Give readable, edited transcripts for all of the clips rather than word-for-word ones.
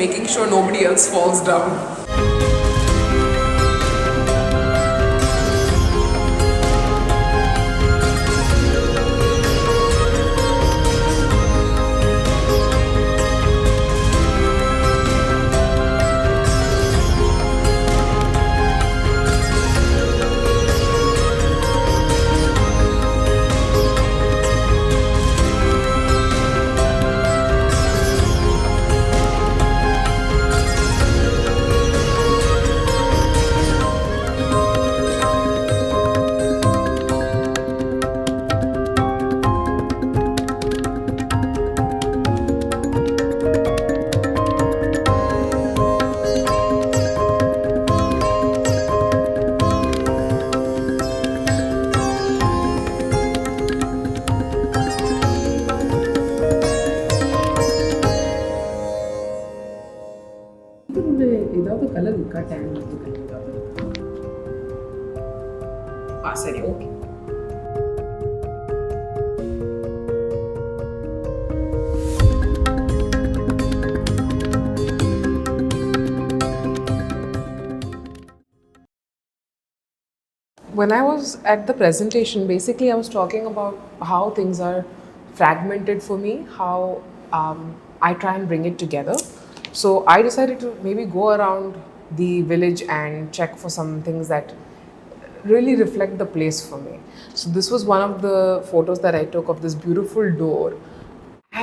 making sure nobody else falls down. ஏதாவது colour இருக்கா tan சரி okay. When I was at the presentation, basically I was talking about how things are fragmented for me, how I try and bring it together. So I decided to maybe go around the village and check for some things that really reflect the place for me. So this was one of the photos that I took of this beautiful door,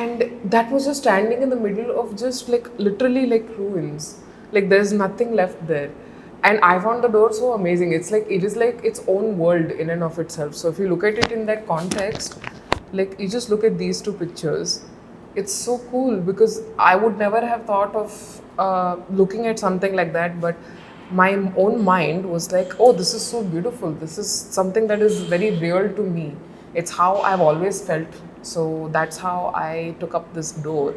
and that was just standing in the middle of just like literally like ruins, like there's nothing left there. And I found the door so amazing. It's like it is like its own world in and of itself. So if you look at it in that context, like you just look at these two pictures, it's so cool because I would never have thought of looking at something like that, but my own mind was like, oh, this is so beautiful, this is something that is very real to me, it's how I've always felt. So that's how I took up this door.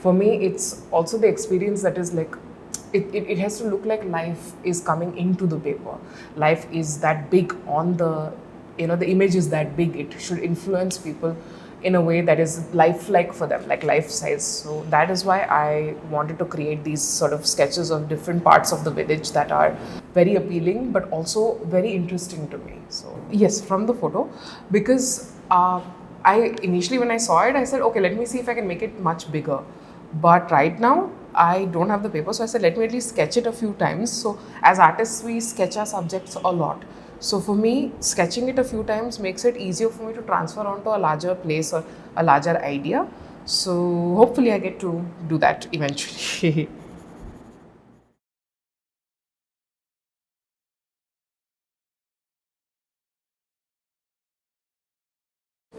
For me, it's also the experience that is like it has to look like life is coming into the paper. Life is that big on the, the image is that big, it should influence people in a way that is lifelike for them, like life size. So that is why I wanted to create these sort of sketches of different parts of the village that are very appealing but also very interesting to me. So yes, from the photo, because I initially when I saw it, I said, okay, let me see if I can make it much bigger. But right now I don't have the paper, so I said, let me at least sketch it a few times. So as artists, we sketch our subjects a lot. So for me, sketching it a few times makes it easier for me to transfer onto a larger place or a larger idea. So hopefully I get to do that eventually.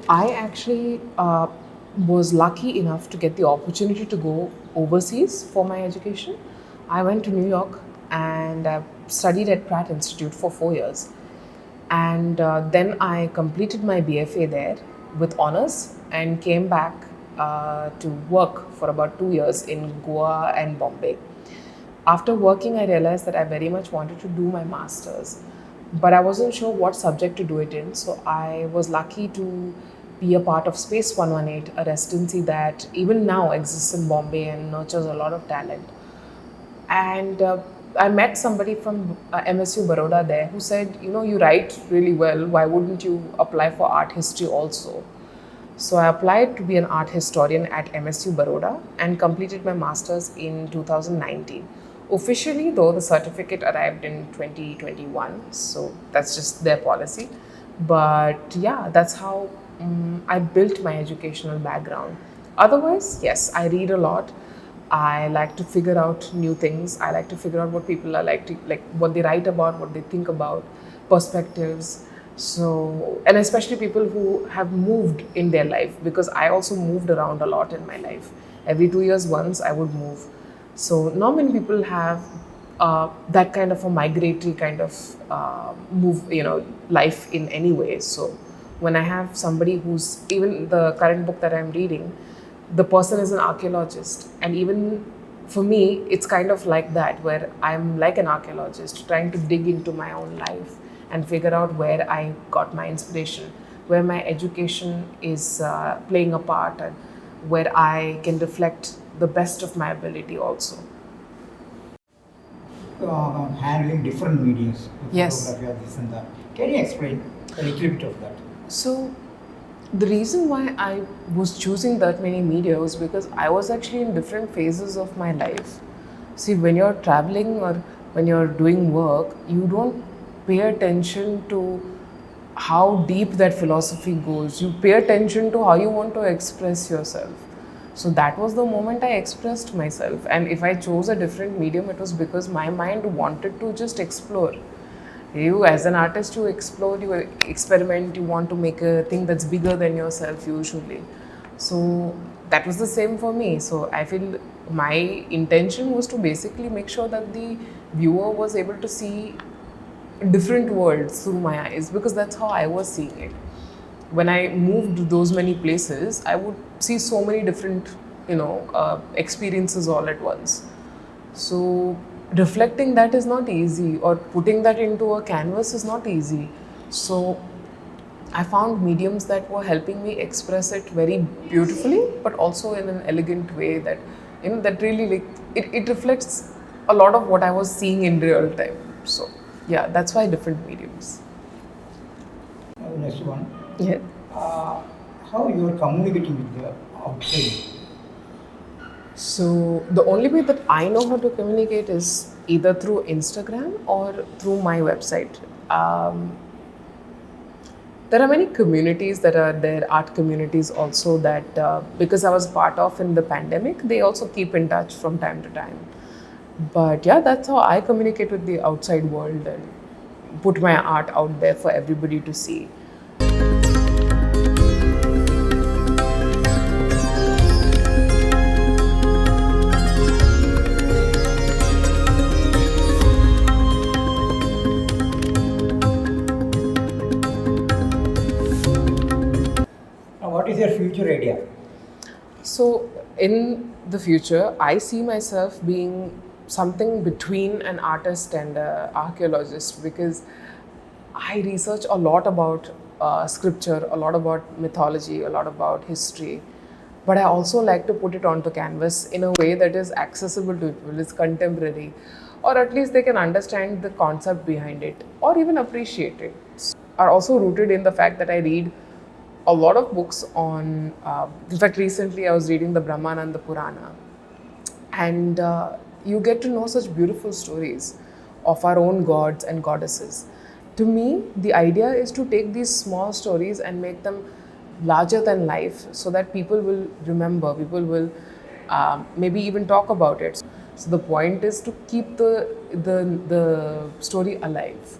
I actually was lucky enough to get the opportunity to go overseas for my education. I went to New York and studied at Pratt Institute for 4 years. And then I completed my BFA there with honors and came back to work for about 2 years in Goa and Bombay. After working, I realized that I very much wanted to do my master's, but I wasn't sure what subject to do it in. So I was lucky to be a part of Space 118, a residency that even now exists in Bombay and nurtures a lot of talent. And I met somebody from MSU Baroda there who said, you write really well, why wouldn't you apply for art history also? So I applied to be an art historian at MSU Baroda and completed my master's in 2019. Officially, though, the certificate arrived in 2021, so that's just their policy. But yeah, that's how I built my educational background. Otherwise, yes, I read a lot. I like to figure out new things. I like to figure out what people are like what they write about, what they think about, perspectives. So, and especially people who have moved in their life, because I also moved around a lot in my life. Every 2 years once I would move. So not many people have that kind of a migratory kind of life in any way. So when I have somebody who's, even the current book that I'm reading, the person is an archaeologist, and even for me, it's kind of like that, where I'm like an archaeologist trying to dig into my own life and figure out where I got my inspiration, where my education is playing a part, and where I can reflect the best of my ability also. Handling different mediums, Yes. photography or this and that. Can you explain a little bit of that? So the reason why I was choosing that many media was because I was actually in different phases of my life. See, when you're traveling or when you're doing work, you don't pay attention to how deep that philosophy goes. You pay attention to how you want to express yourself. So that was the moment I expressed myself. And if I chose a different medium, it was because my mind wanted to just explore. You, as an artist, you explore, you experiment, you want to make a thing that's bigger than yourself usually. So that was the same for me. So I feel my intention was to basically make sure that the viewer was able to see different worlds through my eyes, because that's how I was seeing it. When I moved those many places, I would see so many different, experiences all at once. So reflecting that is not easy, or putting that into a canvas is not easy. So I found mediums that were helping me express it very beautifully, but also in an elegant way that, that really, like, it reflects a lot of what I was seeing in real time. So yeah, that's why different mediums. Next one. Yeah. How you are communicating with the outside? So the only way that I know how to communicate is either through Instagram or through my website. There are many communities that are there, art communities also, that because I was part of in the pandemic, they also keep in touch from time to time. But yeah, that's how I communicate with the outside world and put my art out there for everybody to see. What is your future idea? So, in the future, I see myself being something between an artist and an archaeologist, because I research a lot about scripture, a lot about mythology, a lot about history. But I also like to put it onto canvas in a way that is accessible to people, is contemporary, or at least they can understand the concept behind it or even appreciate it. Are also rooted in the fact that I read a lot of books on, in fact, recently I was reading the Brahmananda Purana, and you get to know such beautiful stories of our own gods and goddesses. To me, the idea is to take these small stories and make them larger than life, so that people will remember, people will maybe even talk about it. So the point is to keep the story alive.